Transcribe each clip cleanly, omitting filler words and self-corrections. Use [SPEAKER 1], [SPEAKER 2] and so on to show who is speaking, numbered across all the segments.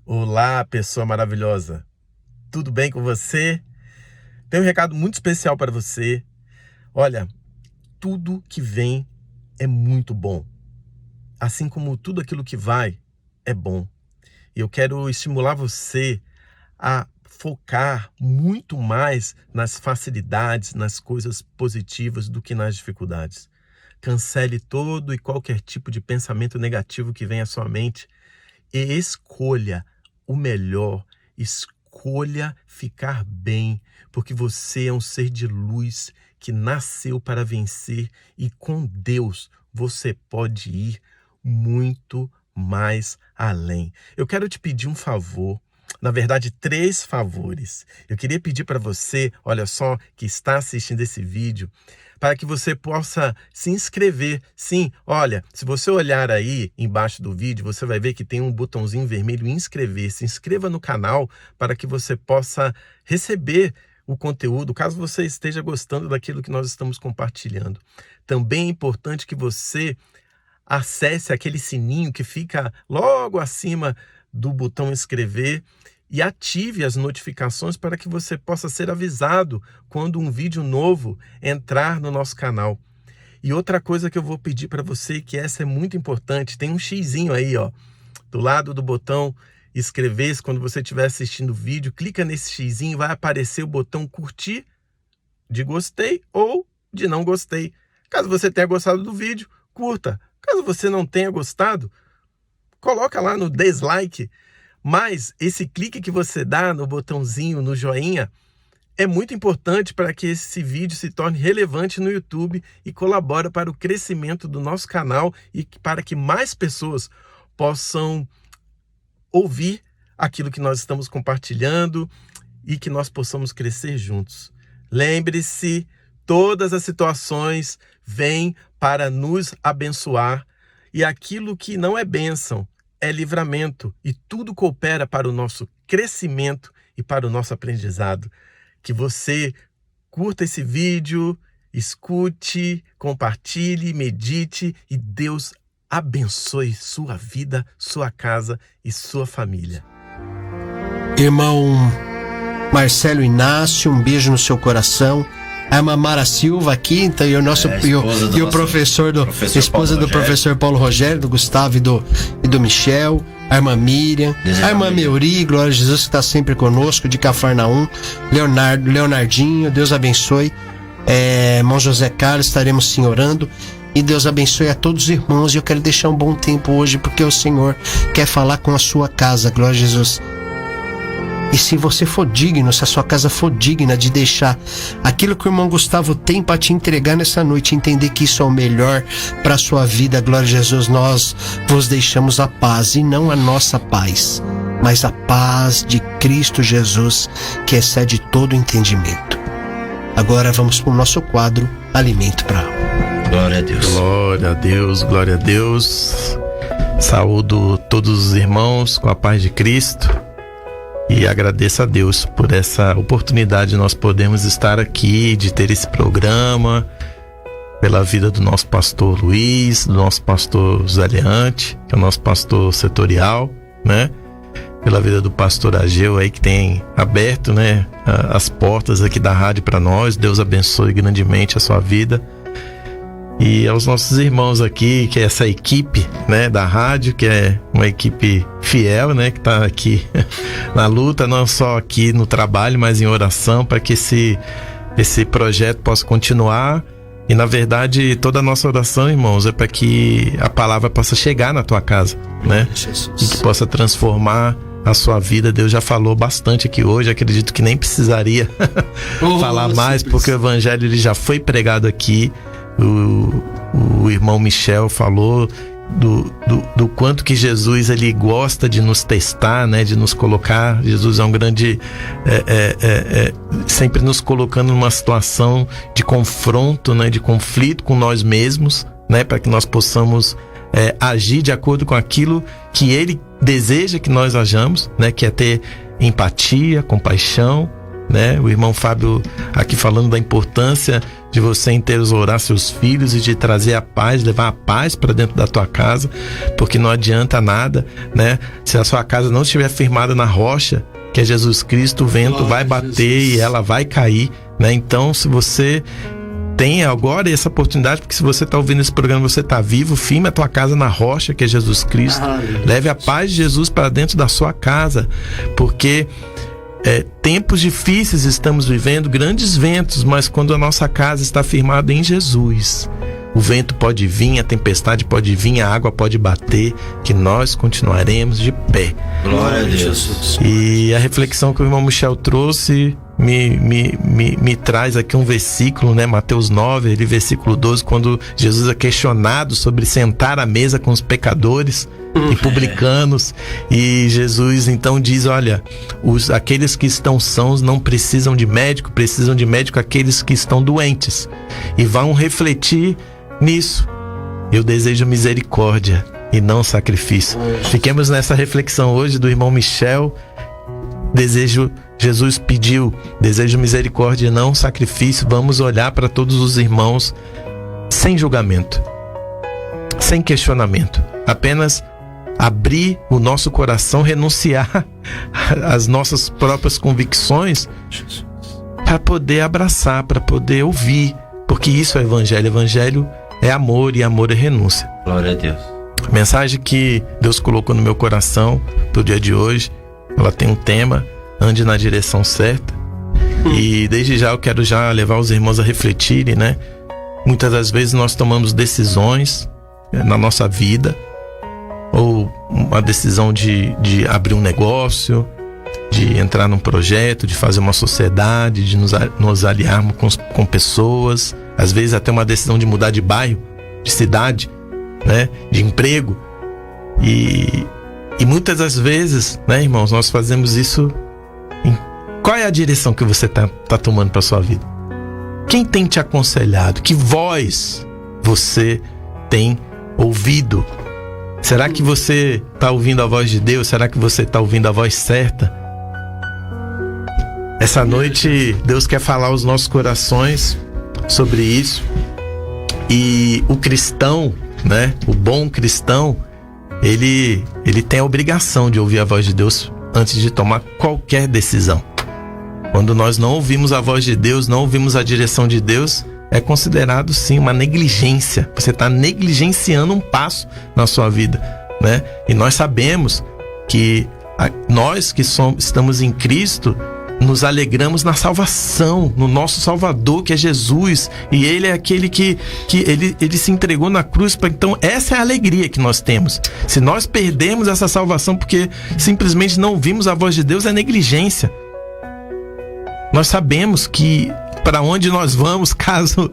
[SPEAKER 1] Olá, pessoa maravilhosa. Tudo bem com você? Tenho um recado muito especial para você. Olha, tudo que vem é muito bom. Assim como tudo aquilo que vai é bom. E eu quero estimular você a focar muito mais nas facilidades, nas coisas positivas do que nas dificuldades. Cancele todo e qualquer tipo de pensamento negativo que venha à sua mente e escolha o melhor, escolha ficar bem, porque você é um ser de luz que nasceu para vencer e com Deus você pode ir muito mais além. Eu quero te pedir um favor, na verdade 3 favores. Eu queria pedir para você, olha só, que está assistindo esse vídeo, para que você possa se inscrever. Sim, olha, se você olhar aí embaixo do vídeo, você vai ver que tem um botãozinho vermelho inscrever. Se inscreva no canal para que você possa receber o conteúdo, caso você esteja gostando daquilo que nós estamos compartilhando. Também é importante que você acesse aquele sininho que fica logo acima do botão inscrever e ative as notificações para que você possa ser avisado quando um vídeo novo entrar no nosso canal. E outra coisa que eu vou pedir para você, que essa é muito importante, tem um xizinho aí, ó, do lado do botão inscrever-se. Quando você estiver assistindo o vídeo, clica nesse xizinho, vai aparecer o botão curtir, de gostei ou de não gostei. Caso você tenha gostado do vídeo, curta. Caso você não tenha gostado, coloca lá no dislike. Mas esse clique que você dá no botãozinho, no joinha, é muito importante para que esse vídeo se torne relevante no YouTube e colabore para o crescimento do nosso canal e para que mais pessoas possam ouvir aquilo que nós estamos compartilhando e que nós possamos crescer juntos. Lembre-se, todas as situações vêm para nos abençoar e aquilo que não é bênção é livramento, e tudo coopera para o nosso crescimento e para o nosso aprendizado. Que você curta esse vídeo, escute, compartilhe, medite e Deus abençoe sua vida, sua casa e sua família.
[SPEAKER 2] Irmão Marcelo Inácio, um beijo no seu coração. A irmã Mara Silva aqui, então, e o professor esposa do professor Paulo Rogério, do Gustavo e do Michel, a irmã Miriam, a irmã Meuri, glória a Jesus, que está sempre conosco, de Cafarnaum, Leonardinho, Deus abençoe, irmão José Carlos, estaremos sim orando, e Deus abençoe a todos os irmãos. E eu quero deixar um bom tempo hoje, porque o Senhor quer falar com a sua casa, glória a Jesus. E se você for digno, se a sua casa for digna de deixar aquilo que o irmão Gustavo tem para te entregar nessa noite, entender que isso é o melhor para a sua vida, glória a Jesus, nós vos deixamos a paz, e não a nossa paz, mas a paz de Cristo Jesus, que excede todo entendimento. Agora vamos para o nosso quadro Alimento para a Alma.
[SPEAKER 3] Glória a Deus.
[SPEAKER 1] Glória a Deus, glória a Deus. Saúdo todos os irmãos com a paz de Cristo. E agradeço a Deus por essa oportunidade de nós podermos estar aqui, de ter esse programa, pela vida do nosso pastor Luiz, do nosso pastor José Leante, que é o nosso pastor setorial, né? Pela vida do pastor Ageu aí, que tem aberto, né, as portas aqui da rádio para nós. Deus abençoe grandemente a sua vida. E aos nossos irmãos aqui, que é essa equipe, né, da rádio, que é uma equipe fiel, né, que está aqui na luta, não só aqui no trabalho, mas em oração, para que esse projeto possa continuar. E na verdade, toda a nossa oração, irmãos, é para que a palavra possa chegar na tua casa, né, e que possa transformar a sua vida. Deus já falou bastante aqui hoje, acredito que nem precisaria falar mais, porque o evangelho ele já foi pregado aqui. O irmão Michel falou do quanto que Jesus ele gosta de nos testar, né, de nos colocar. Jesus é um grande sempre nos colocando numa situação de confronto, né, de conflito com nós mesmos, né, para que nós possamos agir de acordo com aquilo que ele deseja que nós hajamos, né, que é ter empatia, compaixão, né? O irmão Fábio aqui falando da importância de você entesourar seus filhos e de trazer a paz, levar a paz para dentro da tua casa, porque não adianta nada, né? Se a sua casa não estiver firmada na rocha, que é Jesus Cristo, o vento vai bater e ela vai cair, né? Então, se você tem agora essa oportunidade, porque se você está ouvindo esse programa, você está vivo, firme a tua casa na rocha, que é Jesus Cristo. Leve a paz de Jesus para dentro da sua casa, porque tempos difíceis estamos vivendo, grandes ventos, mas quando a nossa casa está firmada em Jesus, o vento pode vir, a tempestade pode vir, a água pode bater, que nós continuaremos de pé.
[SPEAKER 3] Glória a Deus.
[SPEAKER 1] E a reflexão que o irmão Michel trouxe me traz aqui um versículo, né? Mateus 9, versículo 12, quando Jesus é questionado sobre sentar à mesa com os pecadores e publicanos, e Jesus então diz: olha, aqueles que estão sãos não precisam de médico, precisam de médico aqueles que estão doentes, e vão refletir nisso. Eu desejo misericórdia e não sacrifício. Fiquemos nessa reflexão hoje do irmão Michel. Jesus pediu, desejo misericórdia e não sacrifício. Vamos olhar para todos os irmãos sem julgamento, sem questionamento, apenas abrir o nosso coração, renunciar às nossas próprias convicções para poder abraçar, para poder ouvir, porque isso é evangelho. Evangelho é amor e amor é renúncia.
[SPEAKER 3] Glória a Deus.
[SPEAKER 1] A mensagem que Deus colocou no meu coração pro dia de hoje, ela tem um tema: ande na direção certa. E desde já eu quero já levar os irmãos a refletirem, né? Muitas das vezes nós tomamos decisões na nossa vida, ou uma decisão de abrir um negócio, de entrar num projeto, de fazer uma sociedade, de nos aliarmos com pessoas, às vezes até uma decisão de mudar de bairro, de cidade, né? De emprego. E muitas das vezes, né, irmãos, nós fazemos isso. Qual é a direção que você tá tomando para sua vida? Quem tem te aconselhado? Que voz você tem ouvido? Será que você está ouvindo a voz de Deus? Será que você está ouvindo a voz certa? Essa noite Deus quer falar aos nossos corações sobre isso. E o cristão, né, o bom cristão, ele tem a obrigação de ouvir a voz de Deus antes de tomar qualquer decisão. Quando nós não ouvimos a voz de Deus, não ouvimos a direção de Deus, é considerado sim uma negligência. Você está negligenciando um passo na sua vida, né? E nós sabemos que nós que estamos em Cristo, nos alegramos na salvação, no nosso Salvador, que é Jesus, e Ele é aquele que ele se entregou na cruz. Então essa é a alegria que nós temos. Se nós perdemos essa salvação porque simplesmente não ouvimos a voz de Deus, é negligência. Nós sabemos que para onde nós vamos caso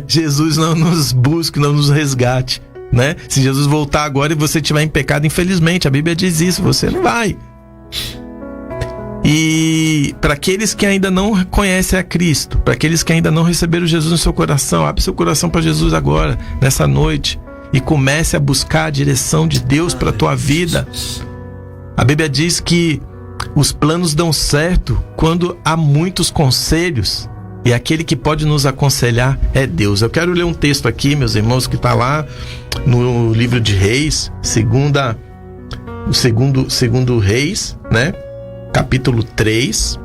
[SPEAKER 1] Jesus não nos busque, não nos resgate, né? Se Jesus voltar agora e você estiver em pecado, infelizmente, a Bíblia diz isso, você não vai. E para aqueles que ainda não conhecem a Cristo, para aqueles que ainda não receberam Jesus no seu coração, abre seu coração para Jesus agora, nessa noite, e comece a buscar a direção de Deus para a tua vida. A Bíblia diz que os planos dão certo quando há muitos conselhos, e aquele que pode nos aconselhar é Deus. Eu quero ler um texto aqui, meus irmãos, que está lá no livro de Reis, segundo Reis, né? Capítulo 3,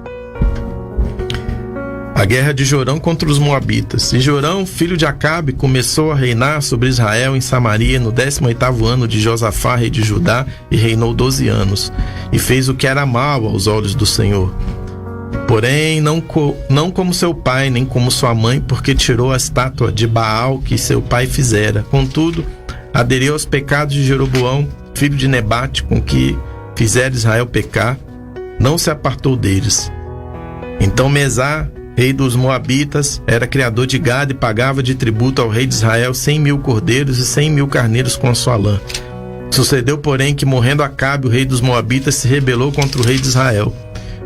[SPEAKER 1] a guerra de Jorão contra os Moabitas. E Jorão, filho de Acabe, começou a reinar sobre Israel em Samaria no 18º ano de Josafá, rei de Judá, e reinou 12 anos, e fez o que era mal aos olhos do Senhor. Porém, não como seu pai, nem como sua mãe, porque tirou a estátua de Baal que seu pai fizera. Contudo, aderiu aos pecados de Jeroboão, filho de Nebate, com que fizera Israel pecar, não se apartou deles. Então Mesá, rei dos Moabitas, era criador de gado e pagava de tributo ao rei de Israel 100.000 cordeiros e 100.000 carneiros com a sua lã. Sucedeu, porém, que morrendo Acabe, o rei dos Moabitas, se rebelou contra o rei de Israel.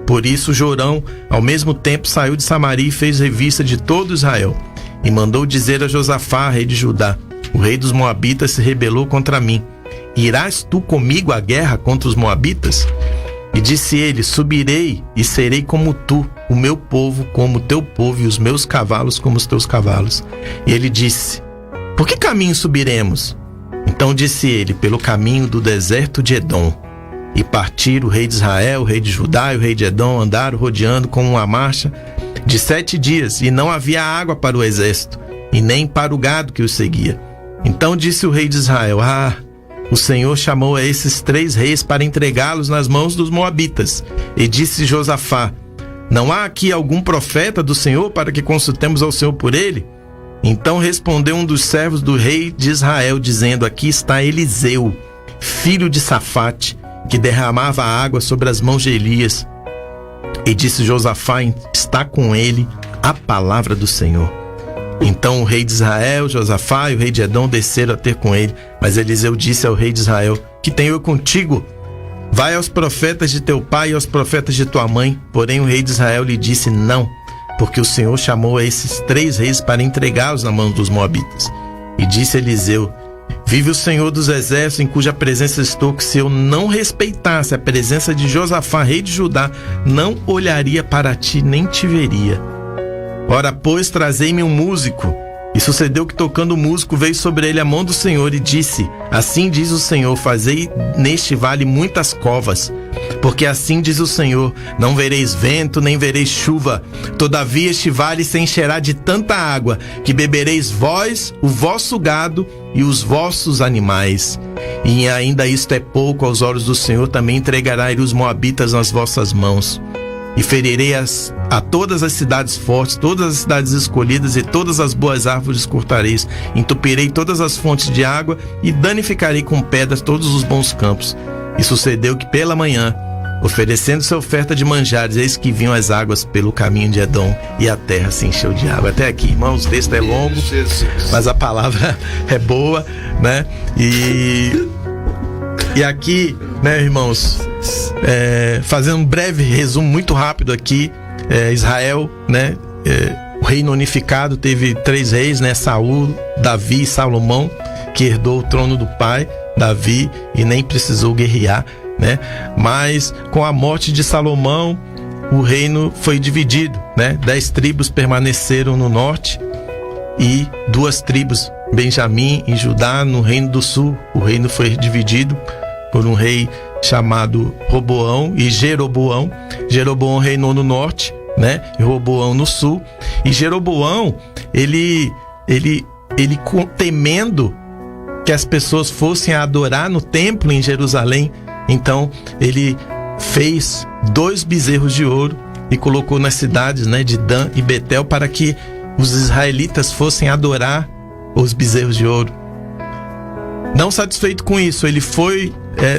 [SPEAKER 1] Por isso Jorão, ao mesmo tempo, saiu de Samaria e fez revista de todo Israel, e mandou dizer a Josafá, rei de Judá: o rei dos Moabitas se rebelou contra mim. Irás tu comigo à guerra contra os Moabitas? E disse ele: subirei e serei como tu, o meu povo como o teu povo e os meus cavalos como os teus cavalos. E ele disse: por que caminho subiremos? Então disse ele: pelo caminho do deserto de Edom. E partiram o rei de Israel, o rei de Judá e o rei de Edom, andaram rodeando com uma marcha de 7 dias, e não havia água para o exército, e nem para o gado que os seguia. Então disse o rei de Israel: o Senhor chamou a esses 3 reis para entregá-los nas mãos dos moabitas. E disse Josafá: não há aqui algum profeta do Senhor para que consultemos ao Senhor por ele? Então respondeu um dos servos do rei de Israel, dizendo: aqui está Eliseu, filho de Safate, que derramava água sobre as mãos de Elias. E disse Josafá: está com ele a palavra do Senhor. Então o rei de Israel, Josafá e o rei de Edom desceram a ter com ele. Mas Eliseu disse ao rei de Israel: que tenho eu contigo? Vai aos profetas de teu pai e aos profetas de tua mãe. Porém o rei de Israel lhe disse: não, porque o Senhor chamou a esses 3 reis para entregá-los na mão dos moabitas. E disse Eliseu: vive o Senhor dos exércitos, em cuja presença estou, que se eu não respeitasse a presença de Josafá, rei de Judá, não olharia para ti, nem te veria. Ora, pois, trazei-me um músico. E sucedeu que, tocando o músico, veio sobre ele a mão do Senhor e disse: assim diz o Senhor, fazei neste vale muitas covas, porque assim diz o Senhor: não vereis vento, nem vereis chuva, todavia este vale se encherá de tanta água, que bebereis vós, o vosso gado e os vossos animais. E ainda isto é pouco aos olhos do Senhor, também entregará ele os moabitas nas vossas mãos. E ferirei a todas as cidades fortes, todas as cidades escolhidas, e todas as boas árvores cortareis. Entupirei todas as fontes de água, e danificarei com pedras todos os bons campos. E sucedeu que pela manhã, oferecendo-se oferta de manjares, eis que vinham as águas pelo caminho de Edom, e a terra se encheu de água. Até aqui, irmãos, o texto é longo, mas a palavra é boa, né? E aqui, né, irmãos, fazendo um breve resumo muito rápido aqui, Israel, né, o reino unificado teve 3 reis, né, Saul, Davi e Salomão, que herdou o trono do pai, Davi, e nem precisou guerrear, né? Mas com a morte de Salomão, o reino foi dividido, né? 10 tribos permaneceram no norte e 2 tribos, Benjamim e Judá, no reino do sul. O reino foi dividido por um rei chamado Roboão e Jeroboão. Jeroboão reinou no norte, né? E Roboão no sul. E Jeroboão, ele temendo que as pessoas fossem adorar no templo em Jerusalém, então ele fez 2 bezerros de ouro e colocou nas cidades, né, de Dan e Betel, para que os israelitas fossem adorar os bezerros de ouro. Não satisfeito com isso, ele foi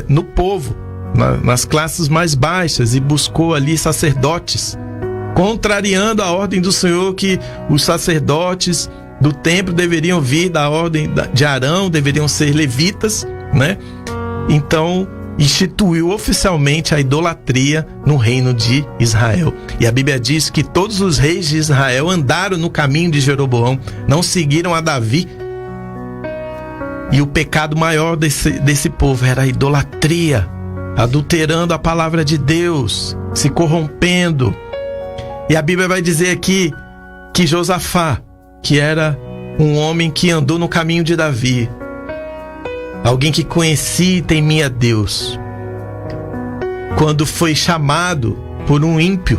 [SPEAKER 1] no povo, nas classes mais baixas, e buscou ali sacerdotes, contrariando a ordem do Senhor, que os sacerdotes do templo deveriam vir da ordem de Arão, deveriam ser levitas, né? Então instituiu oficialmente a idolatria no reino de Israel. E a Bíblia diz que todos os reis de Israel andaram no caminho de Jeroboão, não seguiram a Davi. E o pecado maior desse povo era a idolatria, adulterando a palavra de Deus, se corrompendo. E a Bíblia vai dizer aqui que Josafá, que era um homem que andou no caminho de Davi, alguém que conhecia e temia Deus, quando foi chamado por um ímpio,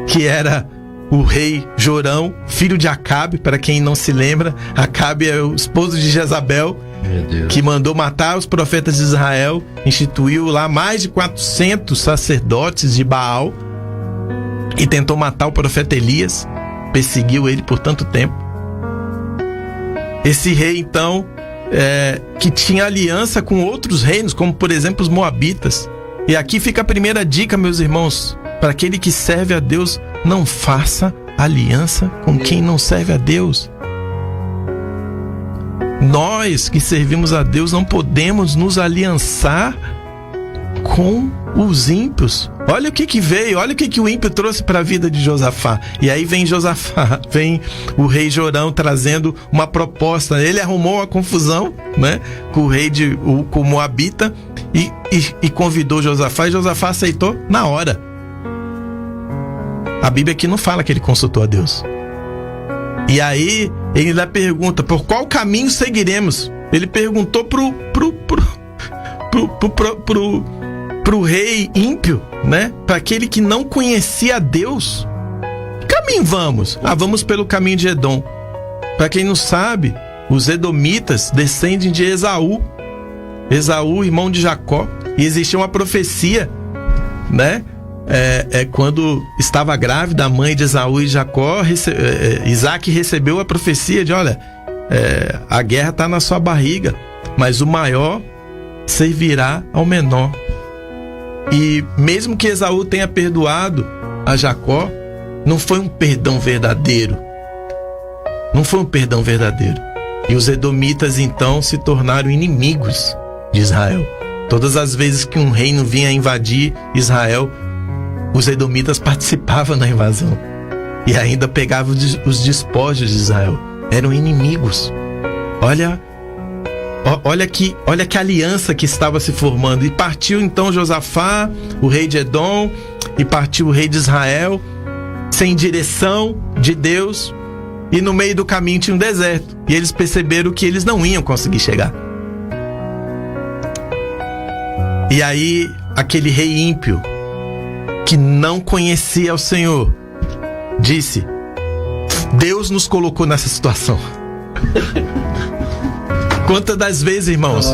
[SPEAKER 1] que era o rei Jorão, filho de Acabe. Para quem não se lembra, Acabe é o esposo de Jezabel, que mandou matar os profetas de Israel, instituiu lá mais de 400 sacerdotes de Baal e tentou matar o profeta Elias, perseguiu ele por tanto tempo. Esse rei, então, que tinha aliança com outros reinos, como por exemplo os moabitas. E aqui fica a primeira dica, meus irmãos: para aquele que serve a Deus, não faça aliança com quem não serve a Deus. Nós que servimos a Deus não podemos nos aliançar com os ímpios. Olha o que veio, olha o que o ímpio trouxe para a vida de Josafá. E aí vem Josafá, vem o rei Jorão trazendo uma proposta. Ele arrumou uma confusão, né, com o rei com o Moabita, e convidou Josafá, e Josafá aceitou na hora. A Bíblia aqui não fala que ele consultou a Deus. E aí ele ainda pergunta: por qual caminho seguiremos? Ele perguntou pro rei ímpio, né? Para aquele que não conhecia a Deus. Que caminho vamos? Vamos pelo caminho de Edom. Para quem não sabe, os edomitas descendem de Esaú. Esaú, irmão de Jacó. E existia uma profecia, né? Quando estava grávida a mãe de Esaú e Jacó, Isaac recebeu a profecia de: olha, a guerra está na sua barriga, mas o maior servirá ao menor. E mesmo que Esaú tenha perdoado a Jacó, não foi um perdão verdadeiro. Não foi um perdão verdadeiro. E os edomitas então se tornaram inimigos de Israel. Todas as vezes que um reino vinha invadir Israel, os edomitas participavam da invasão e ainda pegavam os despojos de Israel. Eram inimigos. Olha que aliança que estava se formando. E partiu então Josafá, o rei de Edom, e partiu o rei de Israel, sem direção de Deus, e no meio do caminho tinha um deserto, e eles perceberam que eles não iam conseguir chegar. E aí aquele rei ímpio, que não conhecia o Senhor, disse: Deus nos colocou nessa situação. Quantas das vezes, irmãos,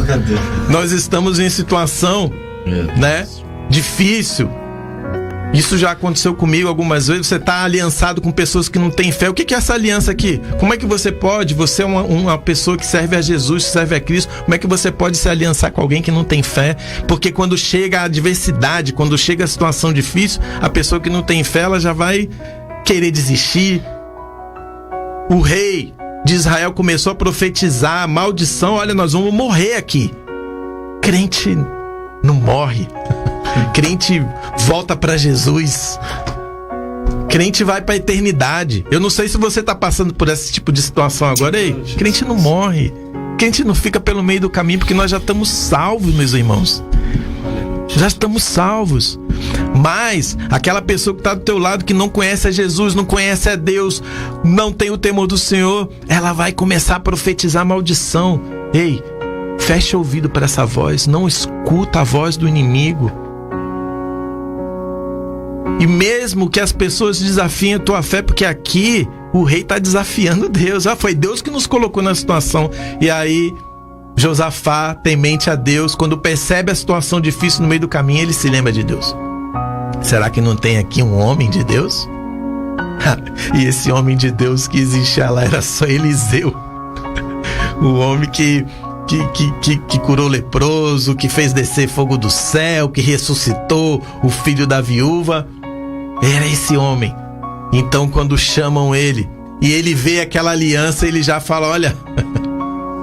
[SPEAKER 1] nós estamos em situação, né, difícil. Isso já aconteceu comigo algumas vezes. Você está aliançado com pessoas que não têm fé. O que é essa aliança aqui? Como é que você pode? Você é uma pessoa que serve a Jesus, que serve a Cristo. Como é que você pode se aliançar com alguém que não tem fé? Porque quando chega a adversidade, quando chega a situação difícil, a pessoa que não tem fé, ela já vai querer desistir. O rei de Israel começou a profetizar a maldição: olha, nós vamos morrer aqui. Crente não morre. Crente volta para Jesus. Crente vai para a eternidade. Eu não sei se você está passando por esse tipo de situação agora. Ei, crente não morre. Crente não fica pelo meio do caminho, porque nós já estamos salvos, meus irmãos. Já estamos salvos. Mas aquela pessoa que está do teu lado, que não conhece a Jesus, não conhece a Deus, não tem o temor do Senhor, ela vai começar a profetizar maldição. Ei, feche o ouvido para essa voz. Não escuta a voz do inimigo. E mesmo que as pessoas desafiem a tua fé, porque aqui o rei está desafiando Deus. Foi Deus que nos colocou na situação. E aí Josafá, temente a Deus, quando percebe a situação difícil no meio do caminho, ele se lembra de Deus. Será que não tem aqui um homem de Deus? E esse homem de Deus que existia lá era só Eliseu. O homem que curou leproso, que fez descer fogo do céu, que ressuscitou o filho da viúva. Era esse homem. Então quando chamam ele e ele vê aquela aliança, ele já fala: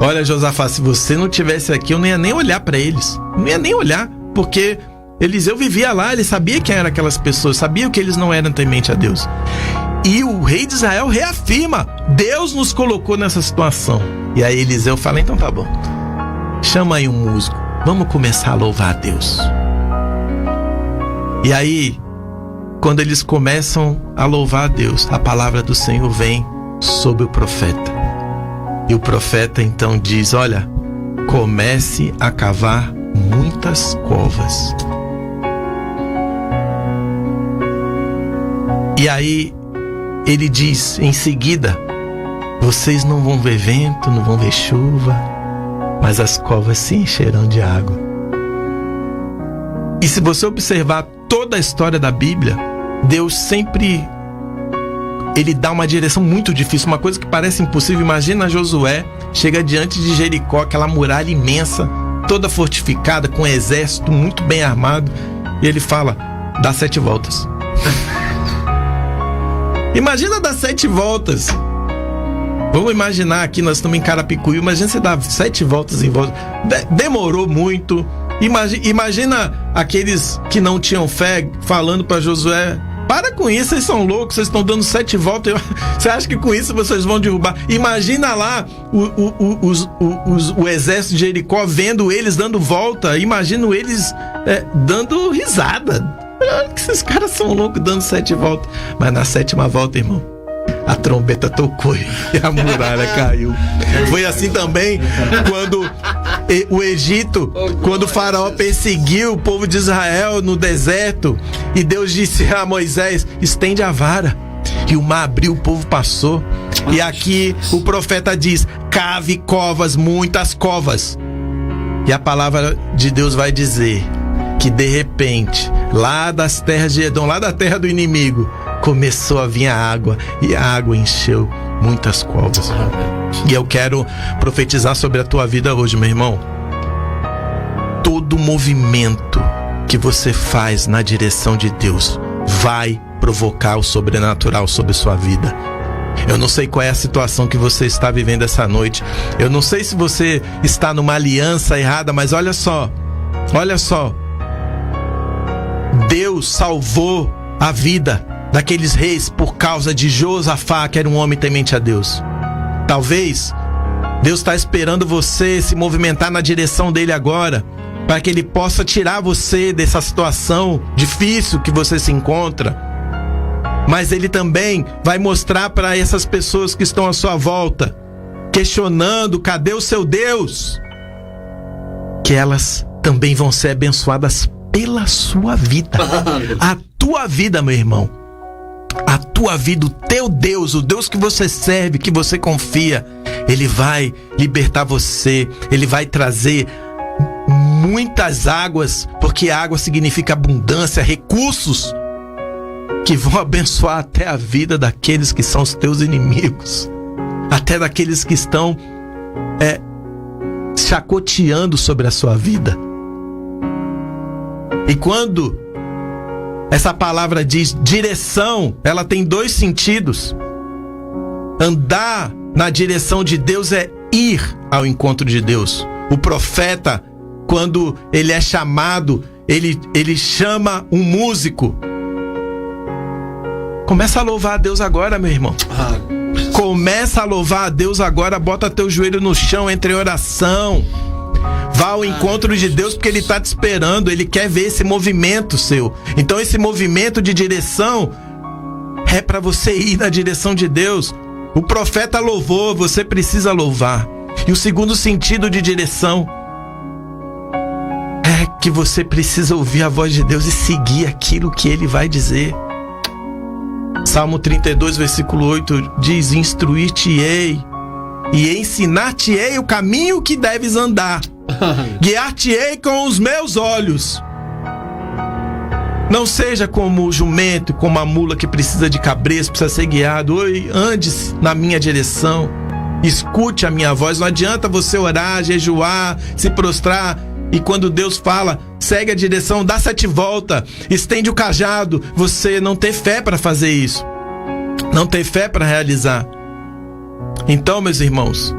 [SPEAKER 1] olha Josafá, se você não tivesse aqui, eu não ia nem olhar para eles. Não ia nem olhar, porque Eliseu vivia lá, ele sabia quem eram aquelas pessoas, sabia que eles não eram temente a Deus. E o rei de Israel reafirma: Deus nos colocou nessa situação. E aí Eliseu fala: então tá bom, chama aí um músico, vamos começar a louvar a Deus. E aí, quando eles começam a louvar a Deus, a palavra do Senhor vem sobre o profeta. E o profeta então diz: olha, comece a cavar muitas covas. E aí ele diz em seguida: vocês não vão ver vento, não vão ver chuva, mas as covas se encherão de água. E se você observar toda a história da Bíblia, Deus sempre, ele dá uma direção muito difícil, uma coisa que parece impossível. Imagina Josué, chega diante de Jericó, aquela muralha imensa, toda fortificada, com um exército muito bem armado, e ele fala: dá 7 voltas. Imagina dar 7 voltas. Vamos imaginar aqui, nós estamos em Carapicuí, imagina você dar 7 voltas em volta. Demorou muito. Imagina aqueles que não tinham fé falando para Josué: para com isso, vocês são loucos, vocês estão dando 7 voltas. Você acha que com isso vocês vão derrubar? Imagina lá o exército de Jericó vendo eles dando volta. Imagino eles dando risada. Olha que esses caras são loucos dando 7 voltas. Mas na 7ª volta, irmão, a trombeta tocou e a muralha caiu. Foi assim também quando o Egito, quando o faraó perseguiu o povo de Israel no deserto, e Deus disse a Moisés: estende a vara. E o mar abriu, o povo passou. E aqui o profeta diz: cave covas, muitas covas. E a palavra de Deus vai dizer que de repente, lá das terras de Edom, lá da terra do inimigo, começou a vir a água, e a água encheu muitas covas. E eu quero profetizar sobre a tua vida hoje, meu irmão. Todo movimento que você faz na direção de Deus vai provocar o sobrenatural sobre sua vida. Eu não sei qual é a situação que você está vivendo essa noite. Eu não sei se você está numa aliança errada, mas olha só. Deus salvou a vida daqueles reis por causa de Josafá, que era um homem temente a Deus. Talvez Deus está esperando você se movimentar na direção dele agora, para que ele possa tirar você dessa situação difícil que você se encontra. Mas ele também vai mostrar para essas pessoas que estão à sua volta, questionando: cadê o seu Deus? Que elas também vão ser abençoadas pela sua vida. A tua vida, meu irmão, a tua vida, o teu Deus, o Deus que você serve, que você confia, ele vai libertar você, ele vai trazer muitas águas, porque água significa abundância, recursos que vão abençoar até a vida daqueles que são os teus inimigos, até daqueles que estão chacoteando sobre a sua vida. E quando essa palavra diz direção, ela tem 2 sentidos. Andar na direção de Deus é ir ao encontro de Deus. O profeta, quando ele é chamado, ele chama um músico. Começa a louvar a Deus agora, meu irmão. Começa a louvar a Deus agora. Bota teu joelho no chão, entre em oração. Vá ao encontro de Deus, porque ele está te esperando. Ele quer ver esse movimento seu. Então esse movimento de direção é para você ir na direção de Deus. O profeta louvou, você precisa louvar. E o segundo sentido de direção é que você precisa ouvir a voz de Deus e seguir aquilo que ele vai dizer. Salmo 32, versículo 8 diz: instruir-te-ei e ensinar-te-ei o caminho que deves andar, guiar-te-ei com os meus olhos. Não seja como o jumento, como a mula que precisa de cabresto, precisa ser guiado. Oi, ande na minha direção, escute a minha voz. Não adianta você orar, jejuar, se prostrar, e quando Deus fala, segue a direção, dá 7 voltas, estende o cajado, você não ter fé para fazer isso, não ter fé para realizar. Então, meus irmãos,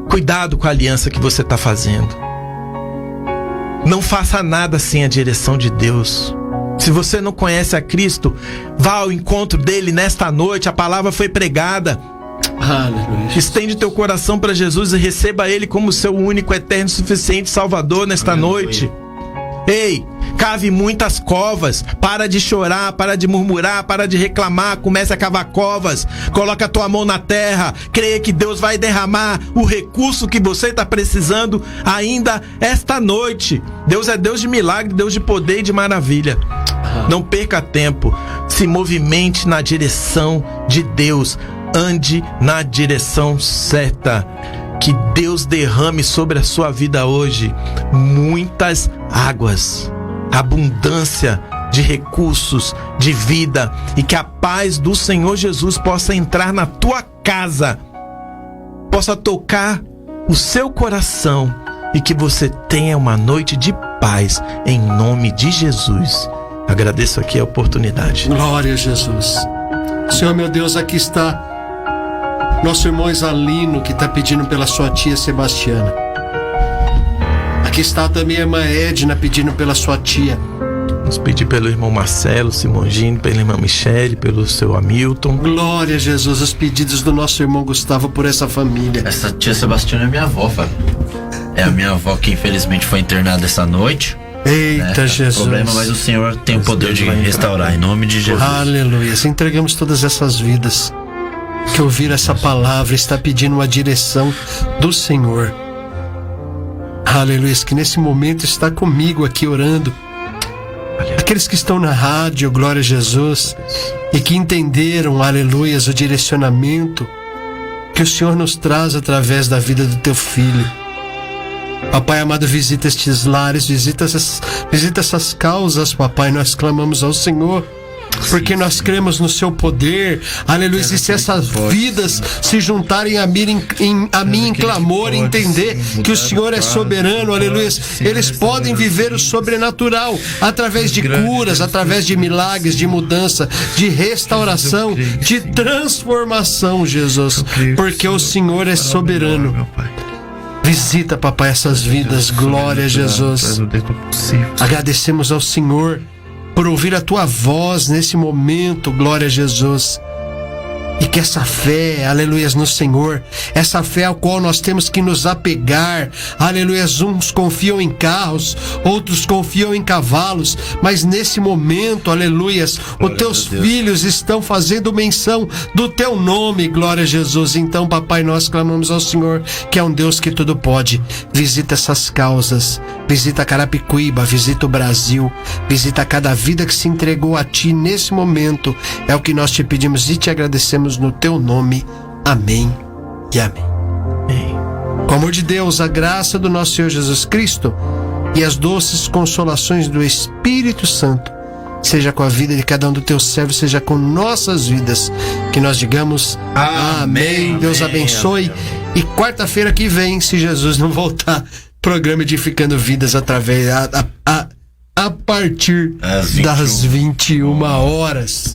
[SPEAKER 1] cuidado com a aliança que você está fazendo. Não faça nada sem a direção de Deus. Se você não conhece a Cristo, vá ao encontro dele nesta noite. A palavra foi pregada. Aleluia. Estende teu coração para Jesus e receba ele como seu único, eterno, suficiente Salvador nesta noite. Ei, cave muitas covas. Para de chorar, para de murmurar, para de reclamar. Comece a cavar covas. Coloca a tua mão na terra. Creia que Deus vai derramar o recurso que você está precisando ainda esta noite. Deus é Deus de milagre, Deus de poder e de maravilha. Não perca tempo. Se movimente na direção de Deus. Ande na direção certa. Que Deus derrame sobre a sua vida hoje muitas águas, abundância de recursos, de vida, e que a paz do Senhor Jesus possa entrar na tua casa, possa tocar o seu coração, e que você tenha uma noite de paz em nome de Jesus. Agradeço aqui a oportunidade.
[SPEAKER 2] Glória a Jesus. Senhor meu Deus, aqui está nosso irmão Exalino, que está pedindo pela sua tia Sebastiana. Aqui está também a irmã Edna pedindo pela sua tia.
[SPEAKER 1] Vamos pedir pelo irmão Marcelo Simongini, pela irmã Michele, pelo seu Hamilton.
[SPEAKER 2] Glória a Jesus. Os pedidos do nosso irmão Gustavo por essa família.
[SPEAKER 3] Essa tia Sebastiana é minha avó, Fábio. É a minha avó que infelizmente foi internada essa noite.
[SPEAKER 2] Eita, Jesus.
[SPEAKER 3] Problema, mas o Senhor tem o poder de restaurar, em nome de Jesus.
[SPEAKER 2] Aleluia. Entregamos todas essas vidas que ouviram essa palavra, está pedindo uma direção do Senhor. Aleluia. Que nesse momento está comigo aqui orando. Aqueles que estão na rádio, glória a Jesus, e que entenderam, aleluia, o direcionamento que o Senhor nos traz através da vida do teu filho. Papai amado, visita estes lares, visita essas causas, papai. Nós clamamos ao Senhor, porque nós cremos no seu poder, aleluia. E se essas vidas se juntarem a mim em clamor, entender que o Senhor é soberano, aleluia, eles podem viver o sobrenatural através de curas, através de milagres, de mudança, de restauração, de transformação, Jesus, porque o Senhor é soberano. Visita, papai, essas vidas, glória a Jesus. Agradecemos ao Senhor por ouvir a tua voz nesse momento, glória a Jesus. E que essa fé, aleluia, no Senhor, essa fé ao qual nós temos que nos apegar, aleluia, uns confiam em carros, outros confiam em cavalos, mas nesse momento, aleluia, os teus filhos estão fazendo menção do teu nome, glória a Jesus. Então, papai, nós clamamos ao Senhor, que é um Deus que tudo pode. Visita essas causas, visita Carapicuíba, visita o Brasil, visita cada vida que se entregou a ti nesse momento. É o que nós te pedimos e te agradecemos no teu nome. Amém e amém. Com o amor de Deus, a graça do nosso Senhor Jesus Cristo e as doces consolações do Espírito Santo seja com a vida de cada um dos teus servos, seja com nossas vidas, que nós digamos amém. Deus abençoe. E quarta-feira que vem, se Jesus não voltar, programa Edificando Vidas através a partir das 21 horas.